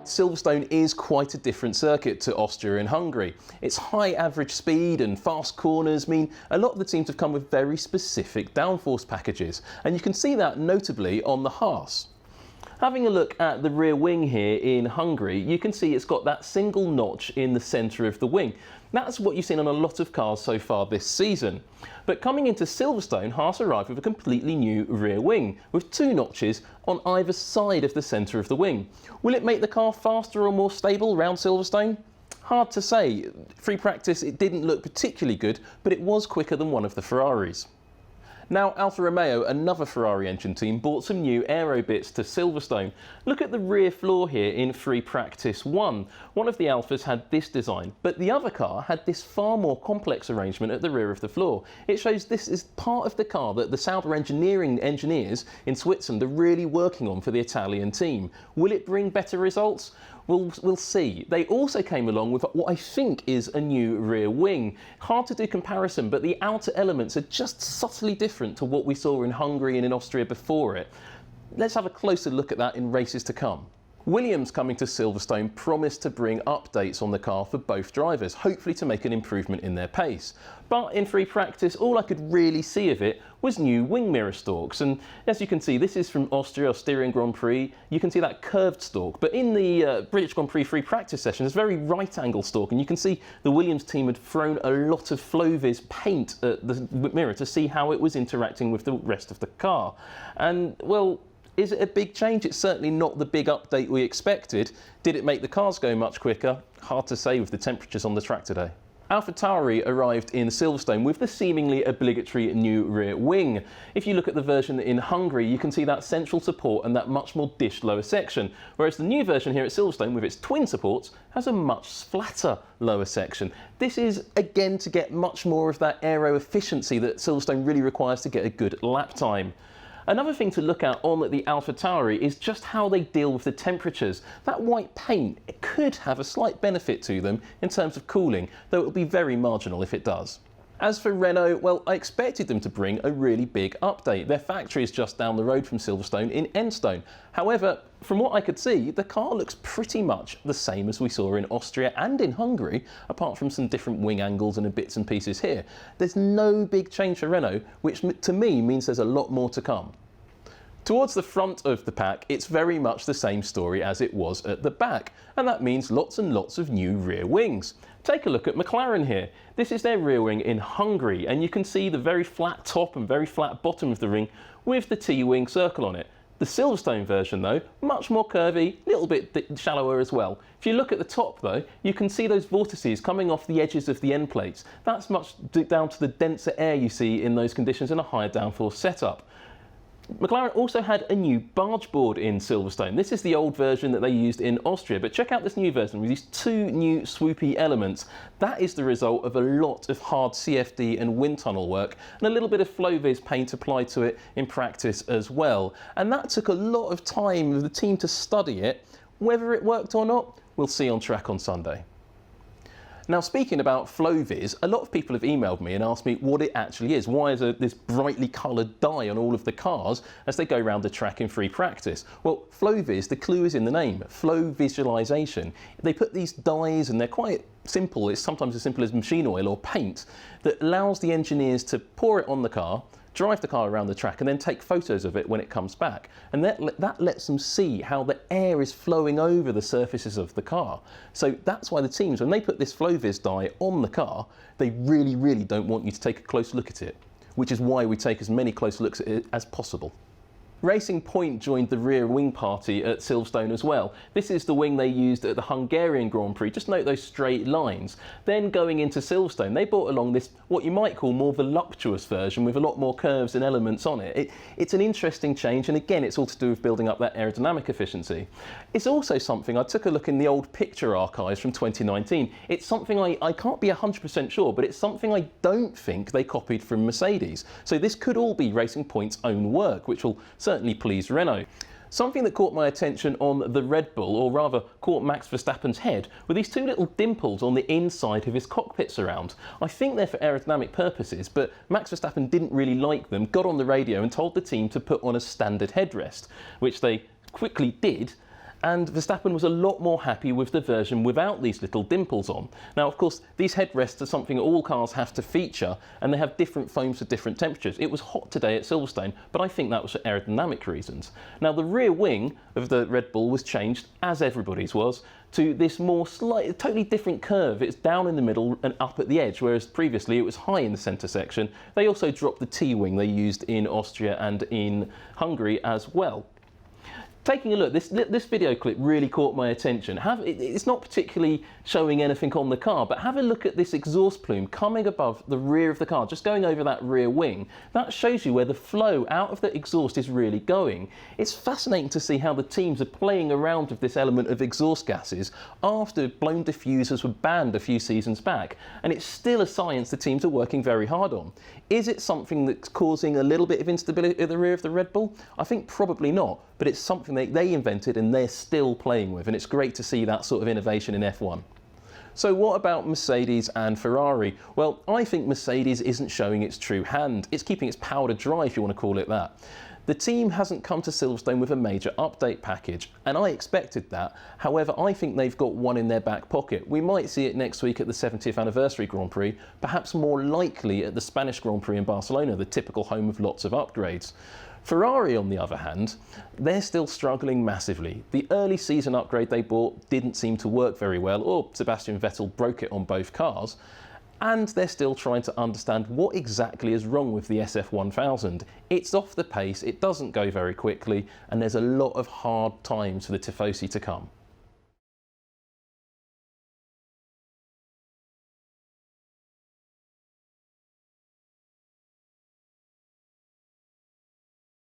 Silverstone is quite a different circuit to Austria and Hungary. Its high average speed and fast corners mean a lot of the teams have come with very specific downforce packages, and you can see that notably on the Haas. Having a look at the rear wing here in Hungary, you can see it's got that single notch in the centre of the wing. That's what you've seen on a lot of cars so far this season. But coming into Silverstone, Haas arrived with a completely new rear wing, with two notches on either side of the centre of the wing. Will it make the car faster or more stable around Silverstone? Hard to say. Free practice, it didn't look particularly good, but it was quicker than one of the Ferraris. Now, Alfa Romeo, another Ferrari engine team, bought some new aero bits to Silverstone. Look at the rear floor here in Free Practice 1. One of the Alfas had this design, but the other car had this far more complex arrangement at the rear of the floor. It shows this is part of the car that the Sauber engineering engineers in Switzerland are really working on for the Italian team. Will it bring better results? We'll see. They also came along with what I think is a new rear wing. Hard to do comparison, but the outer elements are just subtly different to what we saw in Hungary and in Austria before it. Let's have a closer look at that in races to come. Williams coming to Silverstone promised to bring updates on the car for both drivers, hopefully to make an improvement in their pace. But in free practice, all I could really see of it was new wing mirror stalks. And as you can see, this is from Austrian Grand Prix. You can see that curved stalk. But in the British Grand Prix free practice session, there's a very right angle stalk. And you can see the Williams team had thrown a lot of flowvis paint at the mirror to see how it was interacting with the rest of the car. And, well, is it a big change? It's certainly not the big update we expected. Did it make the cars go much quicker? Hard to say with the temperatures on the track today. AlphaTauri arrived in Silverstone with the seemingly obligatory new rear wing. If you look at the version in Hungary, you can see that central support and that much more dished lower section, whereas the new version here at Silverstone with its twin supports has a much flatter lower section. This is again to get much more of that aero efficiency that Silverstone really requires to get a good lap time. Another thing to look at on the AlphaTauri is just how they deal with the temperatures. That white paint, it could have a slight benefit to them in terms of cooling, though it will be very marginal if it does. As for Renault, well, I expected them to bring a really big update. Their factory is just down the road from Silverstone in Enstone. However, from what I could see, the car looks pretty much the same as we saw in Austria and in Hungary, apart from some different wing angles and bits and pieces here. There's no big change for Renault, which to me means there's a lot more to come. Towards the front of the pack, it's very much the same story as it was at the back, and that means lots and lots of new rear wings. Take a look at McLaren here. This is their rear wing in Hungary, and you can see the very flat top and very flat bottom of the ring with the T-wing circle on it. The Silverstone version though, much more curvy, a little bit shallower as well. If you look at the top though, you can see those vortices coming off the edges of the end plates. That's much down to the denser air you see in those conditions in a higher downforce setup. McLaren also had a new barge board in Silverstone. This is the old version that they used in Austria, but check out this new version with these two new swoopy elements. That is the result of a lot of hard CFD and wind tunnel work and a little bit of flowvis paint applied to it in practice as well. And that took a lot of time for the team to study it. Whether it worked or not, we'll see on track on Sunday. Now, speaking about flowvis, a lot of people have emailed me and asked me what it actually is. Why is this brightly coloured dye on all of the cars as they go around the track in free practice? Well, flowvis, the clue is in the name, flow visualisation. They put these dyes, and they're quite simple. It's sometimes as simple as machine oil or paint that allows the engineers to pour it on the car, drive the car around the track and then take photos of it when it comes back. And that lets them see how the air is flowing over the surfaces of the car. So that's why the teams, when they put this flowvis dye on the car, they really, really don't want you to take a close look at it, which is why we take as many close looks at it as possible. Racing Point joined the rear wing party at Silverstone as well. This is the wing they used at the Hungarian Grand Prix. Just note those straight lines. Then going into Silverstone, they brought along this, what you might call more voluptuous version with a lot more curves and elements on it. It's an interesting change, and again, it's all to do with building up that aerodynamic efficiency. It's also something, I took a look in the old picture archives from 2019. It's something I can't be 100% sure, but it's something I don't think they copied from Mercedes. So this could all be Racing Point's own work, which will certainly please Renault. Something that caught my attention on the Red Bull, or rather caught Max Verstappen's head, were these two little dimples on the inside of his cockpit surround. I think they're for aerodynamic purposes, but Max Verstappen didn't really like them, got on the radio and told the team to put on a standard headrest, which they quickly did. And Verstappen was a lot more happy with the version without these little dimples on. Now, of course, these headrests are something all cars have to feature, and they have different foams for different temperatures. It was hot today at Silverstone, but I think that was for aerodynamic reasons. Now, the rear wing of the Red Bull was changed, as everybody's was, to this more totally different curve. It's down in the middle and up at the edge, whereas previously it was high in the centre section. They also dropped the T-wing they used in Austria and in Hungary as well. Taking a look, this video clip really caught my attention. It's not particularly showing anything on the car, but have a look at this exhaust plume coming above the rear of the car, just going over that rear wing. That shows you where the flow out of the exhaust is really going. It's fascinating to see how the teams are playing around with this element of exhaust gases after blown diffusers were banned a few seasons back, and it's still a science the teams are working very hard on. Is it something that's causing a little bit of instability at the rear of the Red Bull? I think probably not, but it's something they invented and they're still playing with, and it's great to see that sort of innovation in F1. So what about Mercedes and Ferrari? Well, I think Mercedes isn't showing its true hand. It's keeping its powder dry, if you want to call it that. The team hasn't come to Silverstone with a major update package, and I expected that. However, I think they've got one in their back pocket. We might see it next week at the 70th anniversary Grand Prix, perhaps more likely at the Spanish Grand Prix in Barcelona, the typical home of lots of upgrades. Ferrari, on the other hand, they're still struggling massively. The early season upgrade they bought didn't seem to work very well, or Sebastian Vettel broke it on both cars. And they're still trying to understand what exactly is wrong with the SF1000. It's off the pace, it doesn't go very quickly, and there's a lot of hard times for the Tifosi to come.